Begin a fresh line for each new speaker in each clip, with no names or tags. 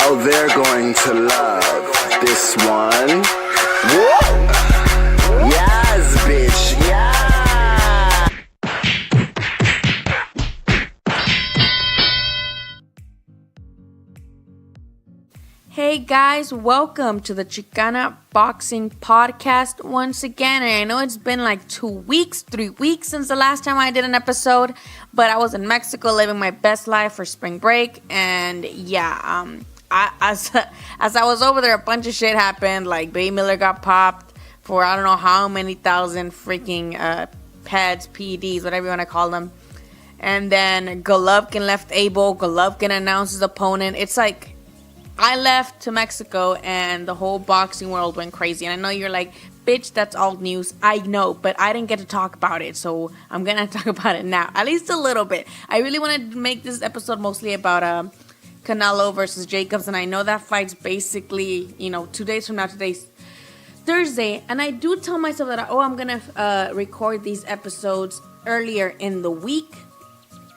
how they're going to love this one. Whoa! Yes, bitch, yeah!
Hey guys, welcome to the Chicana Boxing Podcast once again. And I know it's been like 3 weeks since the last time I did an episode, but I was in Mexico living my best life for spring break. And yeah, as I was over there, a bunch of shit happened. Like Baby Miller got popped for I don't know how many thousand freaking pads, PEDs, whatever you want to call them. And then Golovkin left Abel. Golovkin announced his opponent. It's like, I left to Mexico and the whole boxing world went crazy. And I know you're like, bitch, that's old news. I know, but I didn't get to talk about it. So I'm going to talk about it now, at least a little bit. I really want to make this episode mostly about Canelo versus Jacobs. And I know that fight's basically, 2 days from now. Today's Thursday. And I do tell myself that, I'm going to record these episodes earlier in the week.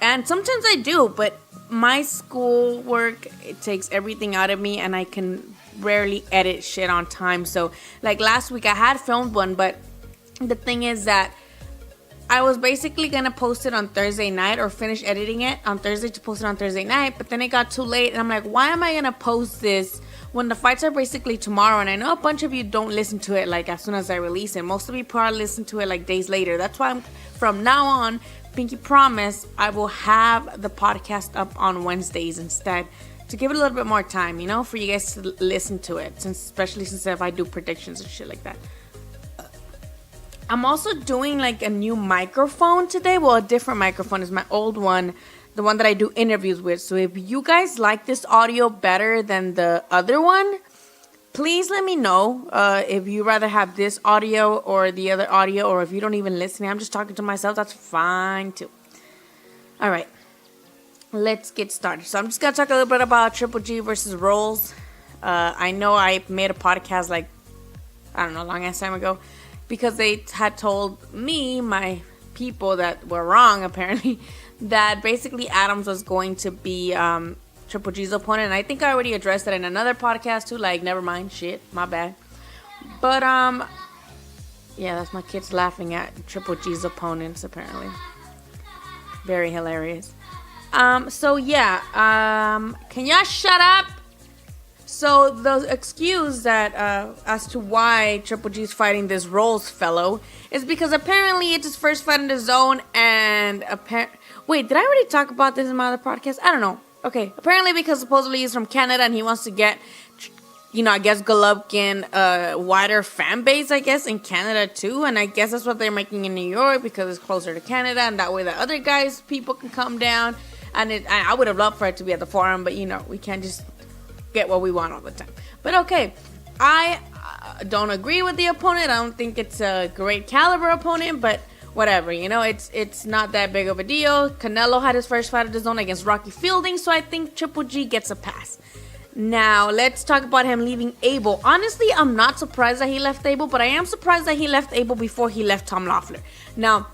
And sometimes I do, but my school work, it takes everything out of me and I can rarely edit shit on time. So like last week I had filmed one, but the thing is that I was basically going to post it on Thursday night or finish editing it on Thursday to post it on Thursday night. But then it got too late and I'm like, why am I going to post this when the fights are basically tomorrow? And I know a bunch of you don't listen to it like as soon as I release it. Most of you probably listen to it like days later. That's why I'm from now on, pinky promise, I will have the podcast up on Wednesdays instead to give it a little bit more time, for you guys to listen to it, especially since if I do predictions and shit like that. I'm also doing like a new microphone today. Well, a different microphone is my old one, the one that I do interviews with. So if you guys like this audio better than the other one, please let me know if you rather have this audio or the other audio, or if you don't even listen, I'm just talking to myself, that's fine too. All right, let's get started. So I'm just going to talk a little bit about Triple G versus Rolls. I know I made a podcast like, I don't know, long ass time ago, because they had told me, my people that were wrong apparently, that basically Adams was going to be Triple G's opponent. And I think I already addressed that in another podcast too. Like, never mind, shit, my bad. But yeah, that's my kids laughing at Triple G's opponents apparently. Very hilarious. So yeah, can y'all shut up? So the excuse that as to why Triple G's fighting this Rolls fellow is because apparently it's his first fight in the zone. And wait, did I already talk about this in my other podcast? I don't know. Okay, apparently because supposedly he's from Canada and he wants to get, I guess Golovkin a wider fan base, I guess, in Canada too. And I guess that's what they're making in New York because it's closer to Canada and that way the other guys, people can come down. And I would have loved for it to be at the Forum, but we can't just get what we want all the time. But okay, I don't agree with the opponent. I don't think it's a great caliber opponent, but whatever, it's not that big of a deal. Canelo had his first fight of the zone against Rocky Fielding, so I think Triple G gets a pass. Now, let's talk about him leaving Abel. Honestly, I'm not surprised that he left Abel, but I am surprised that he left Abel before he left Tom Loeffler. Now,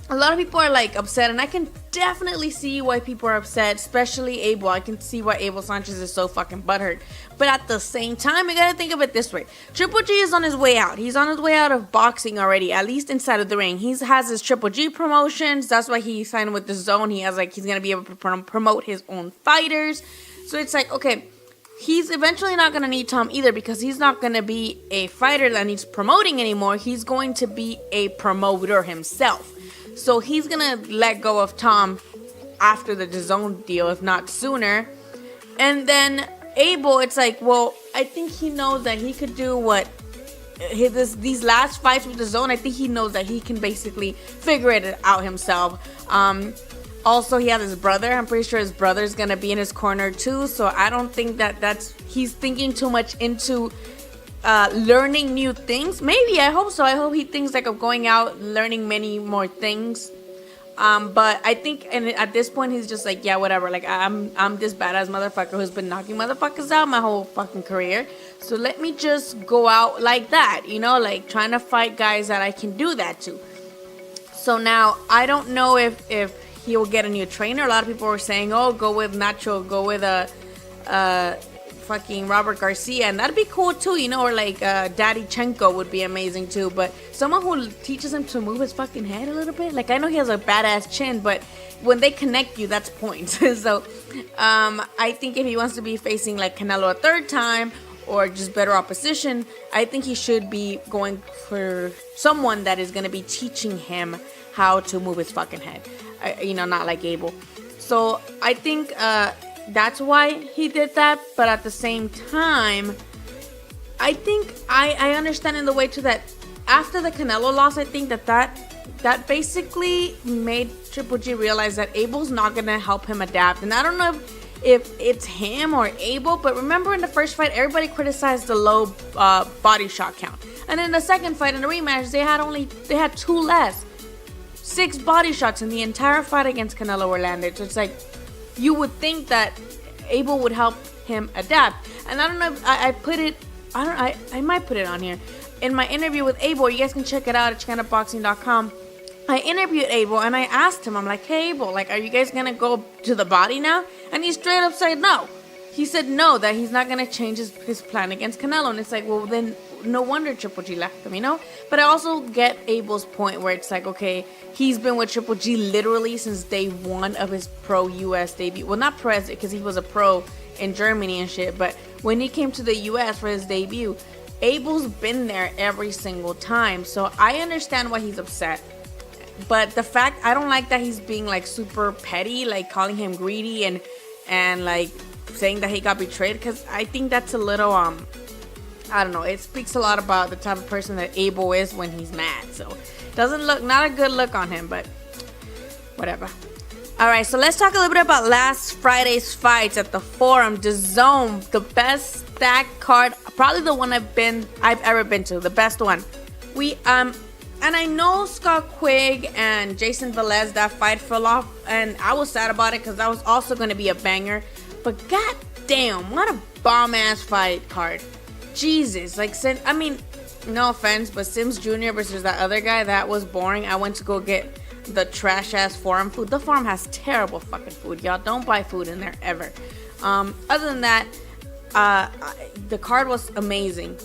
a lot of people are like upset, and I can definitely see why people are upset, especially Abel. I can see why Abel Sanchez is so fucking butthurt. But at the same time, I gotta think of it this way. Triple G is on his way out. He's on his way out of boxing already, at least inside of the ring. He has his Triple G promotions. That's why he signed with the Zone. He's gonna be able to promote his own fighters. So it's like, okay, he's eventually not gonna need Tom either because he's not gonna be a fighter that needs promoting anymore. He's going to be a promoter himself. So he's going to let go of Tom after the DAZN deal, if not sooner. And then Abel, it's like, well, I think he knows that he could do what these last fights with DAZN. I think he knows that he can basically figure it out himself. Also, he has his brother. I'm pretty sure his brother's going to be in his corner too. So I don't think he's thinking too much into learning new things. Maybe, I hope so. I hope he thinks like of going out, learning many more things. But I think, and at this point, he's just like, yeah, whatever. Like, I'm this badass motherfucker who's been knocking motherfuckers out my whole fucking career. So let me just go out like that, you know, like trying to fight guys that I can do that to. So now I don't know if he will get a new trainer. A lot of people were saying, oh, go with Nacho, go with fucking Robert Garcia, and that'd be cool too, you know, or like Daddy Chenko would be amazing too. But someone who teaches him to move his fucking head a little bit. Like, I know he has a badass chin, but when they connect you, that's points. So I think if he wants to be facing like Canelo a third time or just better opposition, I think he should be going for someone that is going to be teaching him how to move his fucking head. You know, not like Abel. So I think that's why he did that. But at the same time, I think I understand in the way too that after the Canelo loss, I think that basically made Triple G realize that Abel's not going to help him adapt. And I don't know if it's him or Abel, but remember in the first fight, everybody criticized the low body shot count. And in the second fight, in the rematch, they had 2 less. 6 body shots in the entire fight against Canelo were landed. So it's like, you would think that Abel would help him adapt. And I don't know if I might put it on here. In my interview with Abel, you guys can check it out at ChicanaBoxing.com. I interviewed Abel and I asked him, I'm like, hey Abel, like, are you guys gonna go to the body now? And he straight up said no. He said no, that he's not gonna change his plan against Canelo. And it's like, well, then no wonder Triple G left him, you know? But I also get Abel's point where it's like, okay, he's been with Triple G literally since day one of his pro US debut. Well, not pro, because he was a pro in Germany and shit, but when he came to the US for his debut, Abel's been there every single time. So I understand why he's upset. But the fact, I don't like that he's being like super petty, like calling him greedy and like saying that he got betrayed, because I think that's a little I don't know, it speaks a lot about the type of person that Abel is when he's mad. So doesn't look, not a good look on him, but whatever. All right, so let's talk a little bit about last Friday's fights at the Forum, DAZN, the best stacked card, probably the one I've ever been to, the best one. And I know Scott Quigg and Jason Velez, that fight fell off, and I was sad about it because that was also going to be a banger. But god damn, what a bomb ass fight card. Jesus, like, I mean, no offense, but Sims Jr. versus that other guy, that was boring. I went to go get the trash ass Forum food. The Forum has terrible fucking food, y'all. Don't buy food in there ever. Other than that, the card was amazing.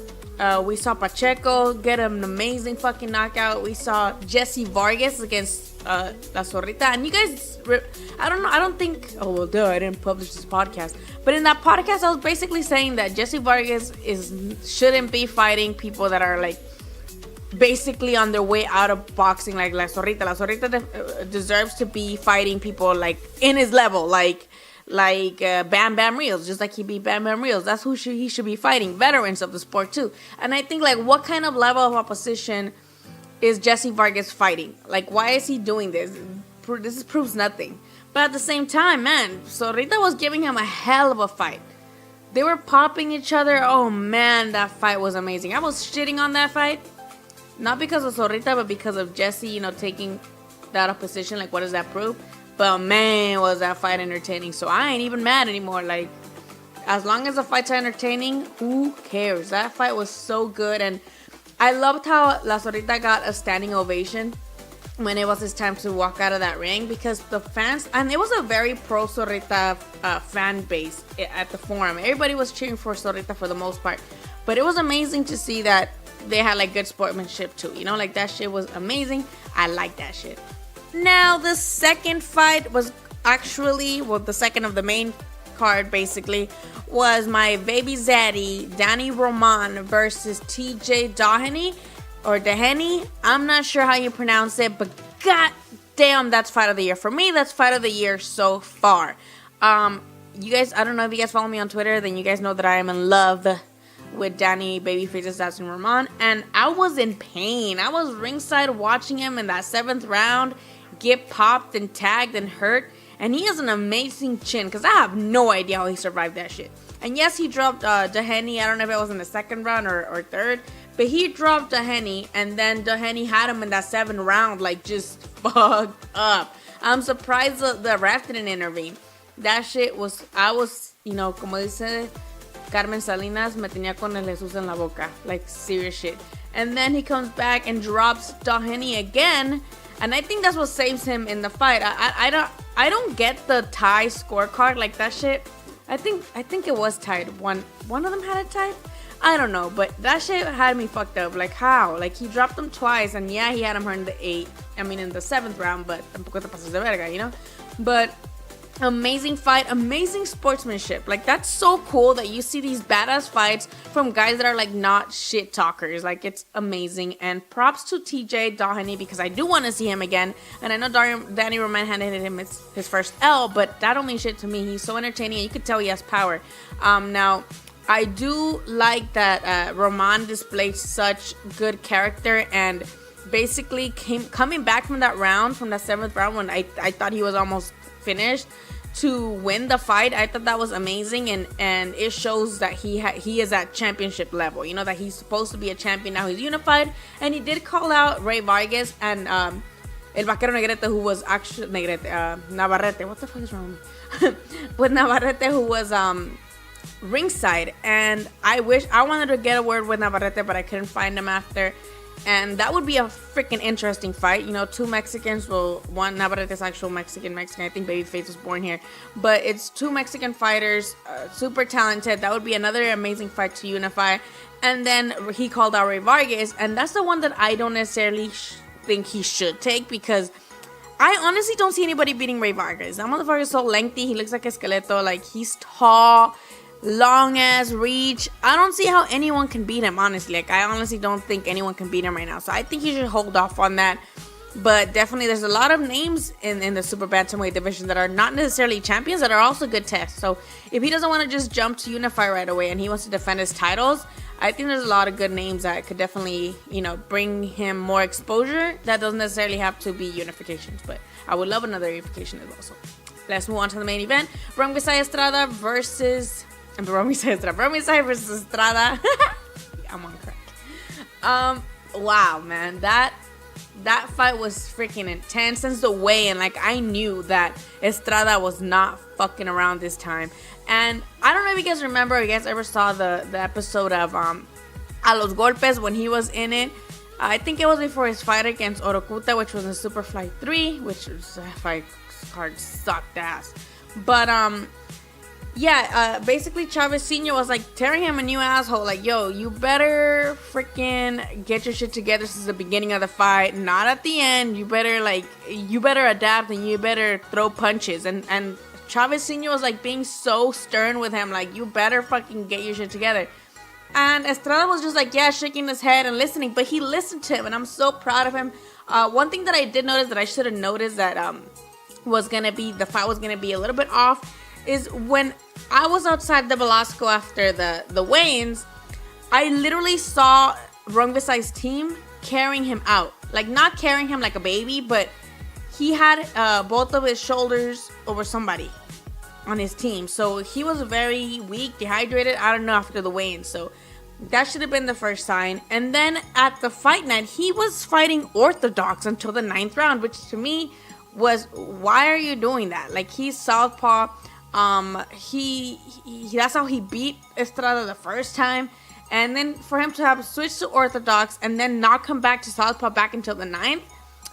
We saw Pacheco get an amazing fucking knockout. We saw Jesse Vargas against La Zorrita. And you guys, I don't think, oh well, duh, I didn't publish this podcast. But in that podcast, I was basically saying that Jesse Vargas shouldn't be fighting people that are like basically on their way out of boxing, like La Zorrita. La Zorrita deserves to be fighting people like in his level, like Bam Bam Reels, just like he beat Bam Bam Reels. That's who he should be fighting, veterans of the sport too. And I think, like, what kind of level of opposition is Jesse Vargas fighting? Like, why is he doing this? This proves nothing. But at the same time, man, Zorrita was giving him a hell of a fight. They were popping each other. Oh man, that fight was amazing. I was shitting on that fight, not because of Zorrita, but because of Jesse, you know, taking that opposition. Like, what does that prove? But man, was that fight entertaining. So I ain't even mad anymore. Like, as long as the fights are entertaining, who cares? That fight was so good. And I loved how La Zorrita got a standing ovation when it was his time to walk out of that ring, because the fans, and it was a very pro Zorrita fan base at the Forum. Everybody was cheering for Zorrita for the most part. But it was amazing to see that they had like good sportsmanship too. You know, like, that shit was amazing. I like that shit. Now, the second fight was actually, well, the second of the main card basically, was my baby zaddy, Danny Roman versus TJ Doheny, or Doheny. I'm not sure how you pronounce it, but god damn, that's fight of the year. For me, that's fight of the year so far. You guys, I don't know if you guys follow me on Twitter, then you guys know that I am in love with Danny Babyface's Dustin Roman, and I was in pain. I was ringside watching him in that 7th round get popped and tagged and hurt, and he has an amazing chin, because I have no idea how he survived that shit. And yes, he dropped Doheny. I don't know if it was in the 2nd round or 3rd, but he dropped Doheny, and then Doheny had him in that 7th round, like, just fucked up. I'm surprised the ref didn't intervene. That shit was, I was, you know, como dice Carmen Salinas, me tenía con el Jesús en la boca, like, serious shit. And then he comes back and drops Doheny again. And I think that's what saves him in the fight. I don't get the tie scorecard. Like, that shit, I think it was tied. One of them had it tied. I don't know, but that shit had me fucked up. Like, how? Like, he dropped him twice, and yeah, he had him hurt in the 7th round, but tampoco te pases de verga, you know? But amazing fight, amazing sportsmanship. Like, that's so cool that you see these badass fights from guys that are, like, not shit talkers. Like, it's amazing. And props to TJ Doheny, because I do want to see him again. And I know Danny Roman handed him his first L, but that don't mean shit to me. He's so entertaining, and you could tell he has power. Now, I do like that Roman displayed such good character, and basically coming back from that round, from that 7th round, when I thought he was almost finished, to win the fight. I thought that was amazing, and it shows that he is at championship level. You know, that he's supposed to be a champion now. He's unified, and he did call out Ray Vargas and El Vaquero Negrete, who was actually Navarrete. What the fuck is wrong with me? With Navarrete, who was ringside, and I wanted to get a word with Navarrete, but I couldn't find him after. And that would be a freaking interesting fight. You know, two Mexicans. Well, one, Navarrete is actual Mexican. I think Babyface was born here. But it's two Mexican fighters, super talented. That would be another amazing fight to unify. And then he called out Ray Vargas. And that's the one that I don't necessarily think he should take, because I honestly don't see anybody beating Ray Vargas. That motherfucker is so lengthy. He looks like a skeleto. Like, he's tall, long ass reach. I don't see how anyone can beat him, honestly. Like, I honestly don't think anyone can beat him right now. So I think he should hold off on that. But definitely there's a lot of names in the super bantamweight division that are not necessarily champions, that are also good tests. So if he doesn't want to just jump to unify right away and he wants to defend his titles, I think there's a lot of good names that could definitely, you know, bring him more exposure. That doesn't necessarily have to be unifications, but I would love another unification as well. So let's move on to the main event. Bromwysai Estrada versus Estrada. I'm on crack. Wow, man, that fight was freaking intense since the weigh-in. Like, I knew that Estrada was not fucking around this time. And I don't know if you guys remember, or you guys ever saw the episode of A Los Golpes when he was in it. I think it was before his fight against Orokuta, which was in Superfly 3, which was that fight card sucked ass. But basically Chavez Sr. was like tearing him a new asshole. Like, yo, you better freaking get your shit together since the beginning of the fight, not at the end. You better adapt, and you better throw punches. And Chavez Sr. was like being so stern with him, like, you better fucking get your shit together. And Estrada was just like, yeah, shaking his head and listening, but he listened to him, and I'm so proud of him. One thing that I did notice that I should have noticed that the fight was gonna be a little bit off is when I was outside the Velasco after the weigh-ins, I literally saw Bromwysai's team carrying him out. Like, not carrying him like a baby, but he had both of his shoulders over somebody on his team. So he was very weak, dehydrated, I don't know, after the weigh-in. So that should have been the first sign. And then at the fight night, he was fighting orthodox until the 9th round, which to me was, why are you doing that? Like, he's southpaw. That's how he beat Estrada the first time. And then for him to have switched to orthodox and then not come back to southpaw back until the 9th,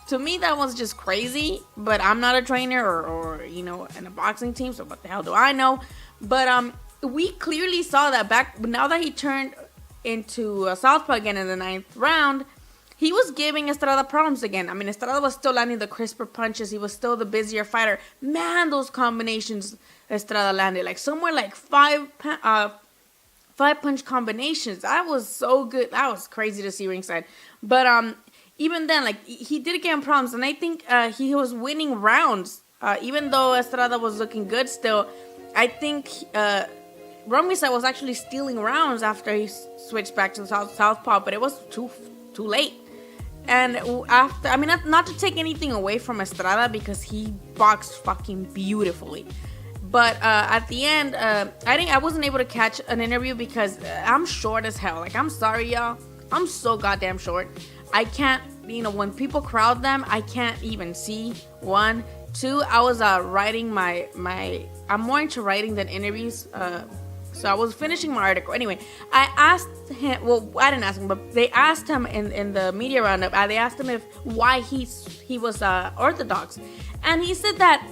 to me that was just crazy. But I'm not a trainer or you know, in a boxing team, so what the hell do I know? But we clearly saw that back now that he turned into a southpaw again in the 9th round. He was giving Estrada problems again. I mean, Estrada was still landing the crisper punches. He was still the busier fighter. Man, those combinations Estrada landed, like somewhere like five punch combinations. That was so good. That was crazy to see ringside. But even then, like, he did get him problems, and I think he was winning rounds. Even though Estrada was looking good still, I think Bromwysai was actually stealing rounds after he switched back to the southpaw, but it was too late. And after, I mean, not to take anything away from Estrada, because he boxed fucking beautifully. But at the end, I wasn't able to catch an interview because I'm short as hell. Like, I'm sorry, y'all. I'm so goddamn short. I can't, you know, when people crowd them, I can't even see. 1, 2, I was writing my I'm more into writing than interviews. So I was finishing my article. Anyway, I asked him, well, I didn't ask him, but they asked him in the media roundup, they asked him why he was orthodox. And he said that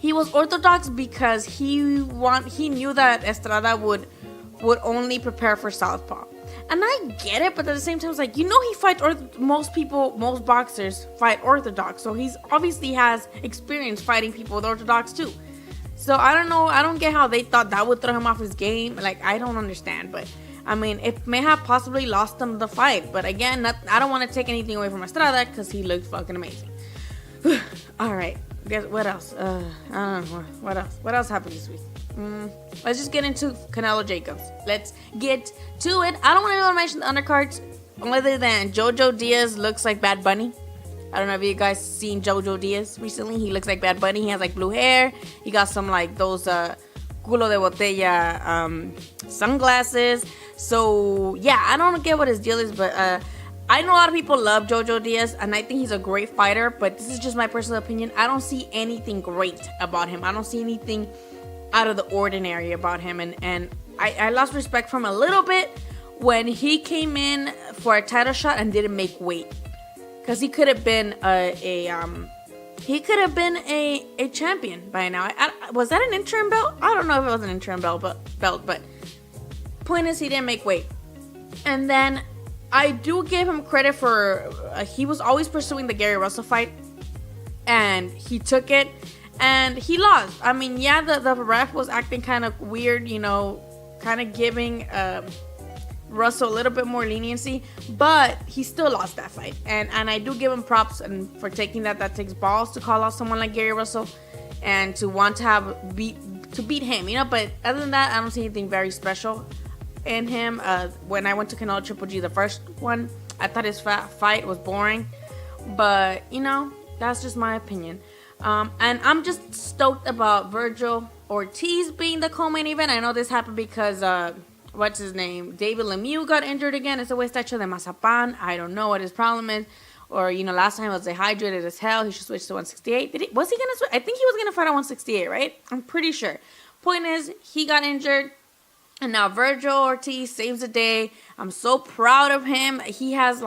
he was orthodox because he knew that Estrada would only prepare for southpaw. And I get it, but at the same time, it's like, he fights most boxers fight orthodox. So he's obviously has experience fighting people with orthodox too. So I don't know. I don't get how they thought that would throw him off his game. Like, I don't understand. But I mean, it may have possibly lost him the fight. But again, I don't want to take anything away from Estrada because he looked fucking amazing. All right. Guess what else? I don't know. What else? What else happened this week? Let's just get into Canelo Jacobs. Let's get to it. I don't want to mention the undercards other than Jojo Diaz looks like Bad Bunny. I don't know if you guys seen Jojo Diaz recently. He looks like Bad Bunny. He has like blue hair. He got some like those culo de botella sunglasses. So yeah, I don't get what his deal is, but I know a lot of people love Jojo Diaz, and I think he's a great fighter, but this is just my personal opinion. I don't see anything great about him. I don't see anything out of the ordinary about him, and I lost respect for him a little bit when he came in for a title shot and didn't make weight, because he could have been a champion by now. Was that an interim belt? I don't know if it was an interim belt, but point is he didn't make weight. And then I do give him credit for he was always pursuing the Gary Russell fight, and he took it. And he lost. I mean, yeah, the ref was acting kind of weird, kind of giving Russell a little bit more leniency, but he still lost that fight. And I do give him props and for taking that. That takes balls to call out someone like Gary Russell and to want to beat him, But other than that, I don't see anything very special in him. When I went to Canelo Triple G, the first one, I thought his fight was boring, but that's just my opinion. And I'm just stoked about Virgil Ortiz being the co-main event. I know this happened because what's his name, David Lemieux got injured again. It's a estacho de Mazapan. I don't know what his problem is. Or last time he was dehydrated as hell. He should switch to 168. Was he gonna switch? I think he was gonna fight on 168, right? I'm pretty sure. Point is, he got injured, and now Virgil Ortiz saves the day. I'm so proud of him. He has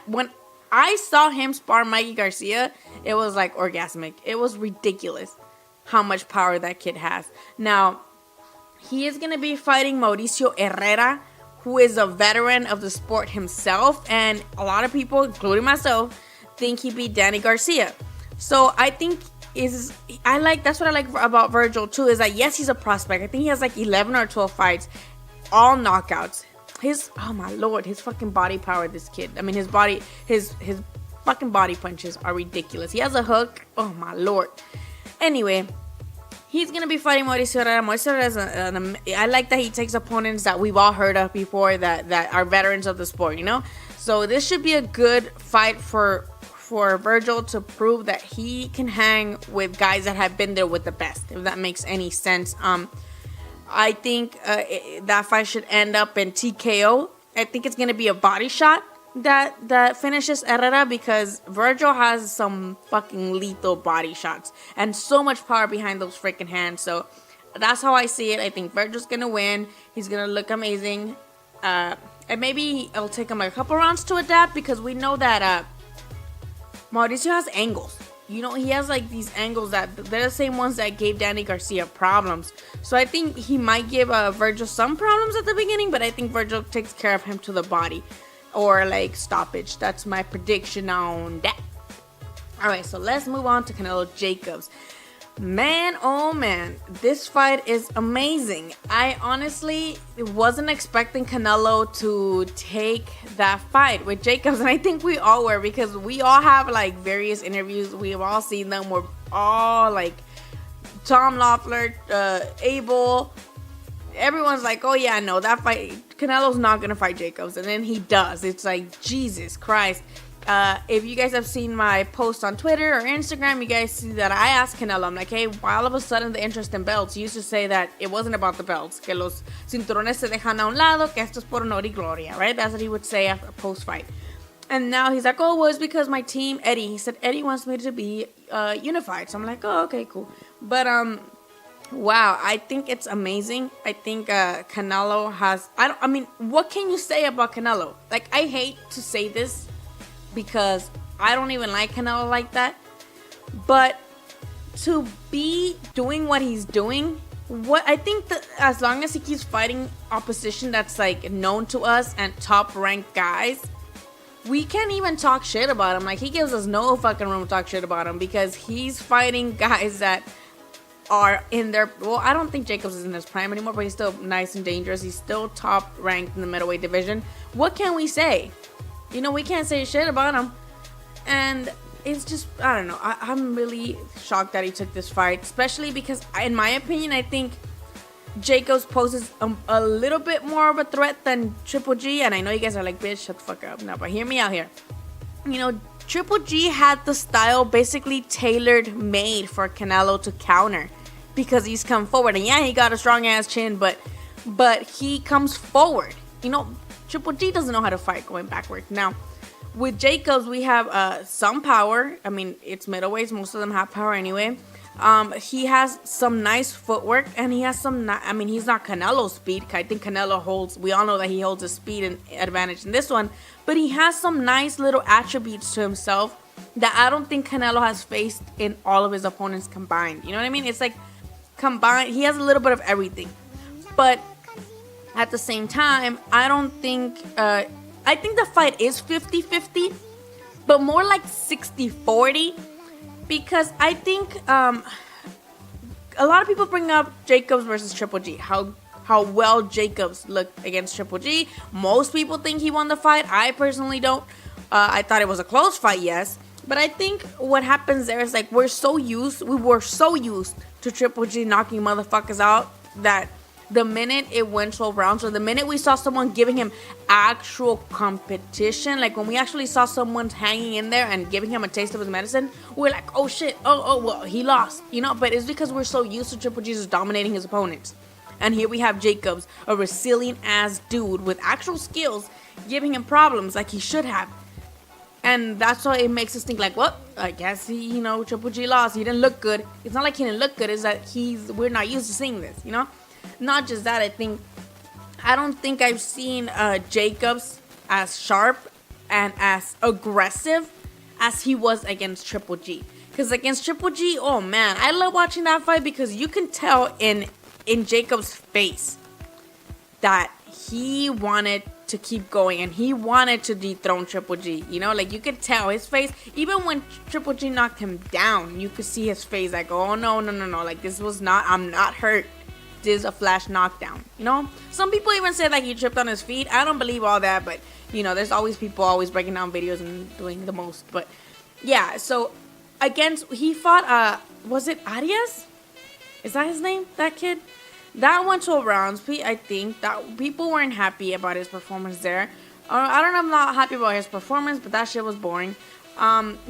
when I saw him spar Mikey Garcia, it was like orgasmic. It was ridiculous how much power that kid has. Now, he is going to be fighting Mauricio Herrera, who is a veteran of the sport himself. And a lot of people, including myself, think he beat Danny Garcia. So I think that's what I like about Virgil too, is that yes, he's a prospect. I think he has 11 or 12 fights, all knockouts. Oh my lord, his fucking body power, this kid. I mean, his fucking body punches are ridiculous. He has a hook. Oh my lord. Anyway, he's gonna be fighting Mauricio Herrera. Mauricio Herrera I like that he takes opponents that we've all heard of before, that are veterans of the sport, So this should be a good fight for Virgil to prove that he can hang with guys that have been there with the best, if that makes any sense. I think that fight should end up in TKO. I think it's going to be a body shot that finishes Herrera, because Virgil has some fucking lethal body shots and so much power behind those freaking hands. So that's how I see it. I think Virgil's going to win. He's going to look amazing. And maybe it'll take him a couple rounds to adapt, because we know that Mauricio has angles. He has these angles that they're the same ones that gave Danny Garcia problems. So I think he might give Virgil some problems at the beginning, but I think Virgil takes care of him to the body or stoppage. That's my prediction on that. All right, so let's move on to Canelo Jacobs. Man, oh man, this fight is amazing. I honestly wasn't expecting Canelo to take that fight with Jacobs, and I think we all were, because we all have various interviews. We've all seen them. We're all Tom Loeffler, Abel. Everyone's like, oh yeah, no, that fight, Canelo's not gonna fight Jacobs, and then he does. It's like, Jesus Christ. If you guys have seen my post on Twitter or Instagram, you guys see that I asked Canelo, I'm like, hey, why all of a sudden the interest in belts? You used to say that it wasn't about the belts, que los cinturones se dejan a un lado, que esto es por honor y gloria, right? That's what he would say after post-fight. And now he's like, oh, well, it's because my team, Eddie, he said, Eddie wants me to be unified. So I'm like, oh, okay, cool. But, wow, I think it's amazing. I think Canelo has, I mean, what can you say about Canelo? I hate to say this, because I don't even like Canelo like that. But to be doing what he's doing, what I think that as long as he keeps fighting opposition that's like known to us and top ranked guys, we can't even talk shit about him. Like, he gives us no fucking room to talk shit about him because he's fighting guys that are in their, well, I don't think Jacobs is in his prime anymore, but he's still nice and dangerous. He's still top ranked in the middleweight division. What can we say? You know, we can't say shit about him. And it's just, I don't know. I'm really shocked that he took this fight, especially because, in my opinion, I think Jacobs poses a little bit more of a threat than Triple G. And I know you guys are like, bitch, shut the fuck up. No, but hear me out here. You know, Triple G had the style basically tailor made for Canelo to counter because he's come forward. And yeah, he got a strong ass chin, but he comes forward. You know, Triple G doesn't know how to fight going backward. Now, with Jacobs, we have some power. I mean, it's middleweights. Most of them have power anyway. He has some nice footwork, and he has some. I mean, he's not Canelo's speed. I think Canelo holds. We all know that he holds a speed and advantage in this one, but he has some nice little attributes to himself that I don't think Canelo has faced in all of his opponents combined. You know what I mean? It's like combined. He has a little bit of everything, but at the same time, I don't think. I think the fight is 50-50, but more like 60-40, because I think a lot of people bring up Jacobs versus Triple G, how well Jacobs looked against Triple G. Most people think he won the fight. I personally don't. I thought it was a close fight, yes, but I think what happens there is like we were so used to Triple G knocking motherfuckers out that the minute it went 12 rounds, or the minute we saw someone giving him actual competition, like when we actually saw someone hanging in there and giving him a taste of his medicine, we're like, oh shit, well, he lost, you know. But it's because we're so used to Triple G just dominating his opponents. And here we have Jacobs, a resilient ass dude with actual skills, giving him problems like he should have. And that's why it makes us think like, well, I guess he, you know, Triple G lost. He didn't look good. It's not like he didn't look good. It's that we're not used to seeing this, you know. Not just that, I don't think I've seen Jacobs as sharp and as aggressive as he was against Triple G. Because against Triple G, oh man, I love watching that fight because you can tell in Jacobs' face that he wanted to keep going and he wanted to dethrone Triple G. You know, like you could tell his face. Even when Triple G knocked him down, you could see his face like, oh no. Like this was not, I'm not hurt. Is a flash knockdown, you know. Some people even say like he tripped on his feet. I don't believe all that, but you know, there's always people always breaking down videos and doing the most. But yeah, so he fought was it Arias? Is that his name? That kid? That went 12 rounds. I think that people weren't happy about his performance there. I don't know, I'm not happy about his performance, but that shit was boring.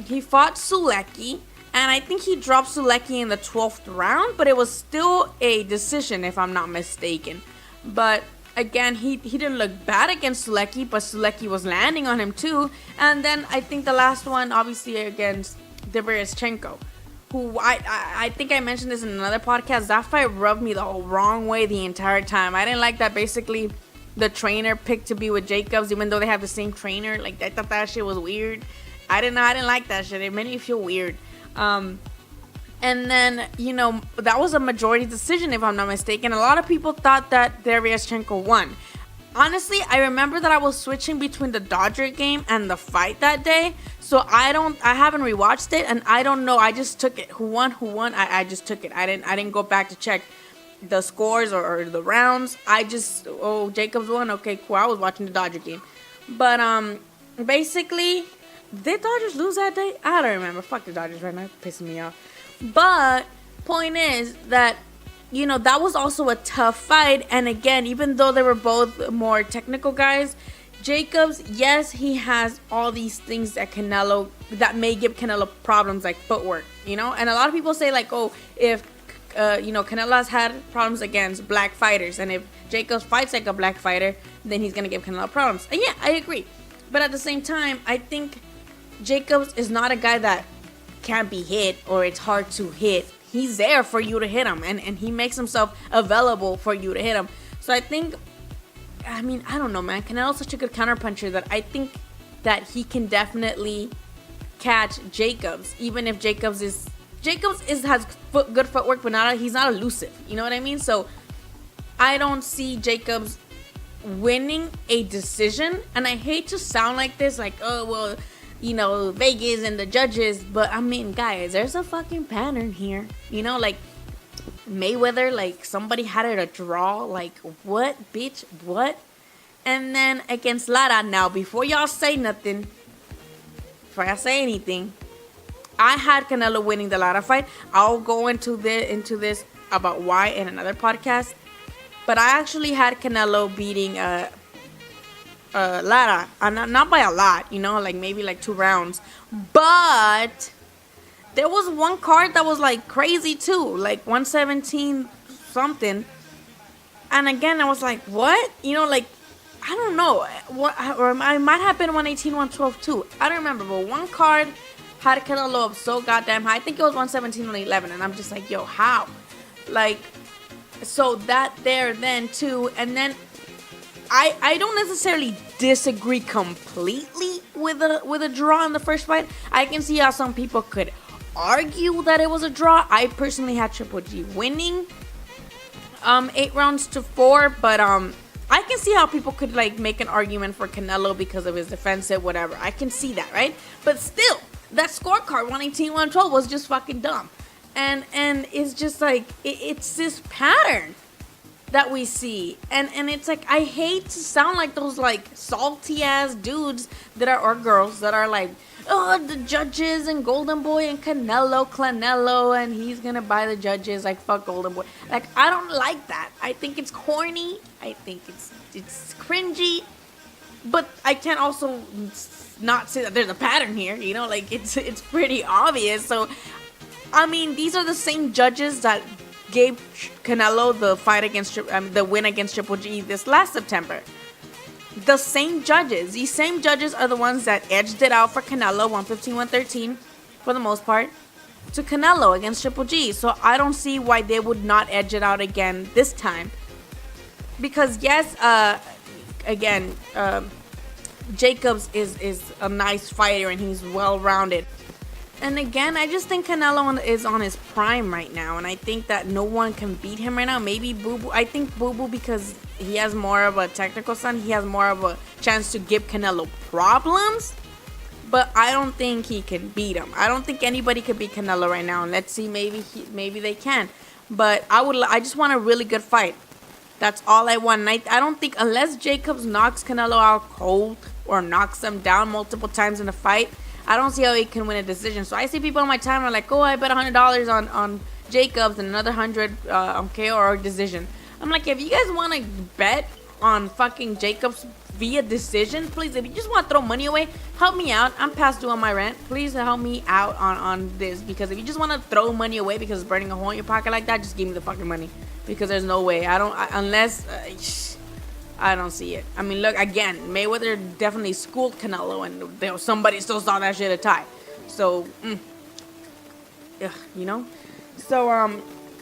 He fought Sulecki. And I think he dropped Sulecki in the 12th round, but it was still a decision if I'm not mistaken. But again, he didn't look bad against Sulecki, but Sulecki was landing on him too. And then I think the last one, obviously against Derevyaschenko, who I think I mentioned this in another podcast. That fight rubbed me the wrong way the entire time. I didn't like that basically the trainer picked to be with Jacobs, even though they have the same trainer. Like, I thought that shit was weird. I didn't like that shit. It made me feel weird. And then, you know, that was a majority decision, if I'm not mistaken. A lot of people thought that Derevyaschenko won. Honestly, I remember that I was switching between the Dodger game and the fight that day. So I haven't rewatched it, and I don't know. I just took it. Who won? I just took it. I didn't go back to check the scores or the rounds. Jacobs won. Okay, cool. I was watching the Dodger game. But, basically, did Dodgers lose that day? I don't remember. Fuck the Dodgers right now. It's pissing me off. But point is that, you know, that was also a tough fight. And again, even though they were both more technical guys, Jacobs, yes, he has all these things that may give Canelo problems, like footwork, you know. And a lot of people say like, oh, if Canelo has had problems against black fighters, and if Jacobs fights like a black fighter, then he's gonna give Canelo problems. And yeah, I agree. But at the same time, I think Jacobs is not a guy that can't be hit or it's hard to hit. He's there for you to hit him, and he makes himself available for you to hit him. So I think, I don't know, man. Canelo's such a good counterpuncher that I think that he can definitely catch Jacobs, even if Jacobs is Jacobs has good footwork, but he's not elusive. You know what I mean? So I don't see Jacobs winning a decision. And I hate to sound like this, like, oh, well, you know, Vegas and the judges. But, I mean, guys, there's a fucking pattern here. You know, like, Mayweather, like, somebody had it a draw. Like, what, bitch? What? And then against Lara, now, before y'all say nothing, before I say anything, I had Canelo winning the Lara fight. I'll go into this about why in another podcast. But I actually had Canelo beating Lara. Not by a lot, you know, like maybe like 2 rounds. But there was one card that was like crazy too, like 117 something. And again, I was like, what? You know, like, I don't know. Or I might have been 118, 112 too. I don't remember. But one card had Canelo up so goddamn high. I think it was 117, 111. And I'm just like, yo, how? Like, so that there then too. And then I don't necessarily disagree completely with a draw in the first fight. I can see how some people could argue that it was a draw. I personally had Triple G winning 8-4, but I can see how people could like make an argument for Canelo because of his defensive whatever. I can see that, right? But still, that scorecard 118, 112 was just fucking dumb. And it's just like it's this pattern that we see, and it's like, I hate to sound like those like salty ass dudes that are, or girls that are like, oh, the judges and Golden Boy and Canelo, and he's gonna buy the judges, like, fuck Golden Boy. Like, I don't like that. I think it's corny. I think it's cringy. But I can't also not say that there's a pattern here, you know, like, it's pretty obvious. So, I mean, these are the same judges that gave Canelo the fight against the win against Triple G this last September. The same judges. These same judges are the ones that edged it out for Canelo, 115, 113, for the most part, to Canelo against Triple G. So I don't see why they would not edge it out again this time. Because yes, again, Jacobs is a nice fighter and he's well-rounded. And again, I just think Canelo is on his prime right now, and I think that no one can beat him right now. Maybe Boo Boo. I think Boo Boo, because he has more of a technical son, he has more of a chance to give Canelo problems. But I don't think he can beat him. I don't think anybody could beat Canelo right now. And let's see, maybe they can. But I just want a really good fight. That's all I want. And I don't think, unless Jacobs knocks Canelo out cold or knocks him down multiple times in a fight, I don't see how he can win a decision. So I see people on my time are like, oh, I bet $100 on Jacobs and another 100 on KO or decision. I'm like, if you guys want to bet on fucking Jacobs via decision, please, if you just want to throw money away, help me out. I'm past due on my rent. Please help me out on this, because if you just want to throw money away because it's burning a hole in your pocket like that, just give me the fucking money, because there's no way. I don't see it. I mean, look, again, Mayweather definitely schooled Canelo, and somebody still saw that shit a tie. So, you know. So,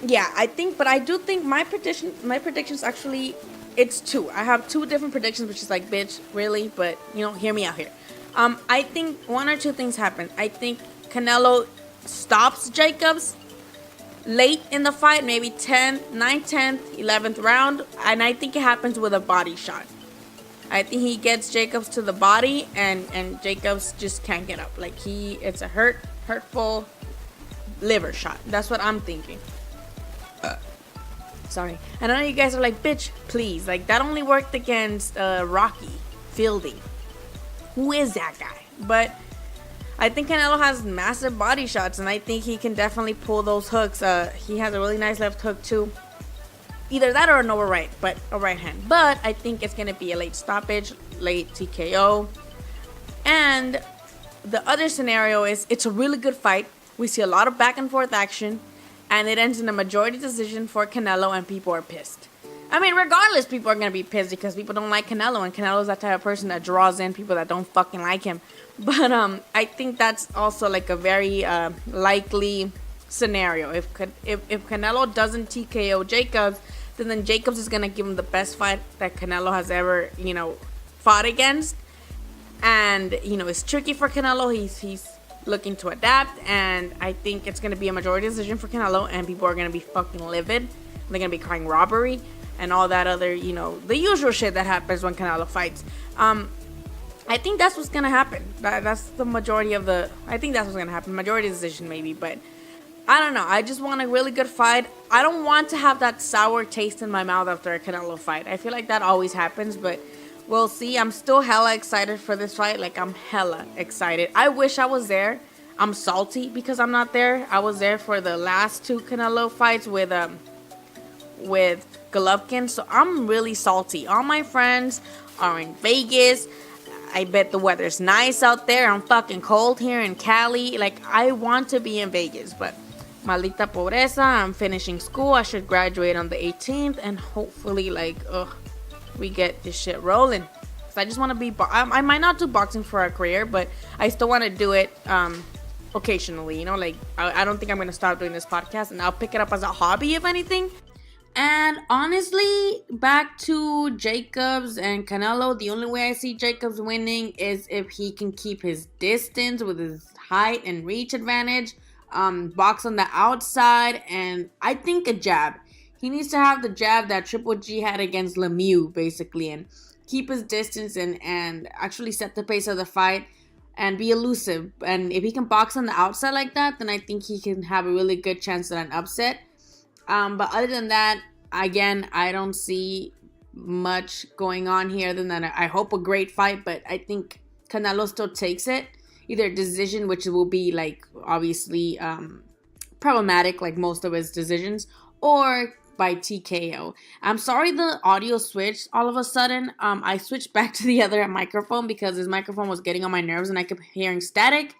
yeah, I do think my predictions actually, it's 2. I have 2 different predictions, which is like, bitch, really? But, you know, hear me out here. I think 1 or 2 things happen. I think Canelo stops Jacobs late in the fight, maybe 9th, 10th, 11th round, and I think it happens with a body shot. I think he gets Jacobs to the body, and Jacobs just can't get up. Like, it's a hurtful liver shot. That's what I'm thinking. Sorry. And I know you guys are like, bitch, please. Like, that only worked against Rocky Fielding. Who is that guy? But I think Canelo has massive body shots, and I think he can definitely pull those hooks. He has a really nice left hook too. Either that or an overright, but a right hand. But I think it's going to be a late stoppage, late TKO. And the other scenario is it's a really good fight. We see a lot of back and forth action, and it ends in a majority decision for Canelo, and people are pissed. I mean, regardless, people are going to be pissed because people don't like Canelo, and Canelo's that type of person that draws in people that don't fucking like him. But I think that's also like a very likely scenario. If Canelo doesn't TKO Jacobs, then Jacobs is gonna give him the best fight that Canelo has ever, fought against. And it's tricky for Canelo. looking to adapt, and I think it's gonna be a majority decision for Canelo, and people are gonna be fucking livid. They're gonna be crying robbery and all that other, the usual shit that happens when Canelo fights. I think that's what's gonna happen. That's the majority of the. I think that's what's gonna happen. Majority decision maybe, but I don't know. I just want a really good fight. I don't want to have that sour taste in my mouth after a Canelo fight. I feel like that always happens, but we'll see. I'm still hella excited for this fight. Like, I'm hella excited. I wish I was there. I'm salty because I'm not there. I was there for the last 2 Canelo fights with Golovkin, so I'm really salty. All my friends are in Vegas. I bet the weather's nice out there. I'm fucking cold here in Cali. Like, I want to be in Vegas, but maldita pobreza. I'm finishing school. I should graduate on the 18th, and hopefully, we get this shit rolling. So I just want to be. I might not do boxing for a career, but I still want to do it occasionally. I don't think I'm gonna stop doing this podcast, and I'll pick it up as a hobby, if anything. And honestly, back to Jacobs and Canelo, the only way I see Jacobs winning is if he can keep his distance with his height and reach advantage, box on the outside, and I think a jab. He needs to have the jab that Triple G had against Lemieux, basically, and keep his distance and actually set the pace of the fight and be elusive. And if he can box on the outside like that, then I think he can have a really good chance at an upset. But other than that, again, I don't see much going on here other than I hope a great fight, but I think Canelo still takes it. Either decision, which will be obviously problematic like most of his decisions, or by TKO. I'm sorry the audio switched all of a sudden. I switched back to the other microphone because this microphone was getting on my nerves and I kept hearing static.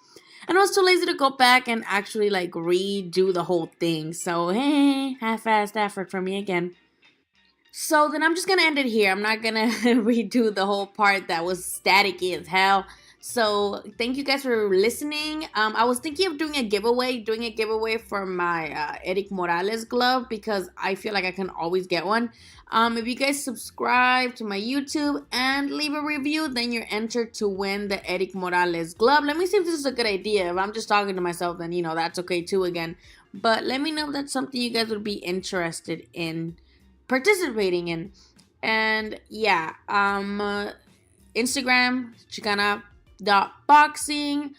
And I was too lazy to go back and actually redo the whole thing. So, hey, half-assed effort for me again. So then I'm just going to end it here. I'm not going to redo the whole part that was staticky as hell. So thank you guys for listening. I was thinking of doing a giveaway for my Eric Morales glove because I feel like I can always get one. If you guys subscribe to my YouTube and leave a review, then you're entered to win the Eric Morales glove. Let me see if this is a good idea. If I'm just talking to myself, then that's okay too again. But let me know if that's something you guys would be interested in participating in. And yeah, Instagram, Chicana.boxing,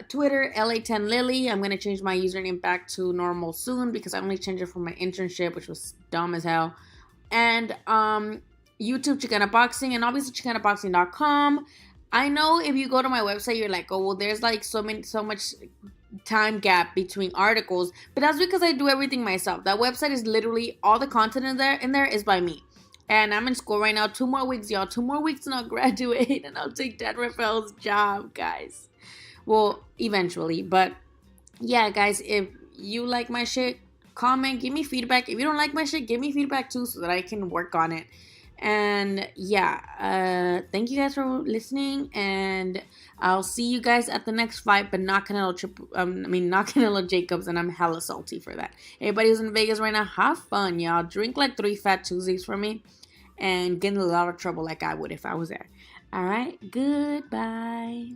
Twitter, LA10Lily. I'm gonna change my username back to normal soon because I only changed it for my internship, which was dumb as hell. And YouTube, Chicana Boxing, and obviously ChicanaBoxing.com. I know if you go to my website, you're like, oh well, there's so much time gap between articles, but that's because I do everything myself. That website is literally all the content in there is by me. And I'm in school right now. 2 more weeks, y'all. 2 more weeks and I'll graduate and I'll take Dan Rafael's job, guys. Well, eventually. But yeah, guys, if you like my shit, comment, give me feedback. If you don't like my shit, give me feedback too so that I can work on it. And yeah, thank you guys for listening, and I'll see you guys at the next fight, but not Canelo Jacobs, and I'm hella salty for that. Everybody who's in Vegas right now, have fun, y'all. Drink 3 Fat Tuesdays for me, and get in a lot of trouble like I would if I was there. All right, goodbye.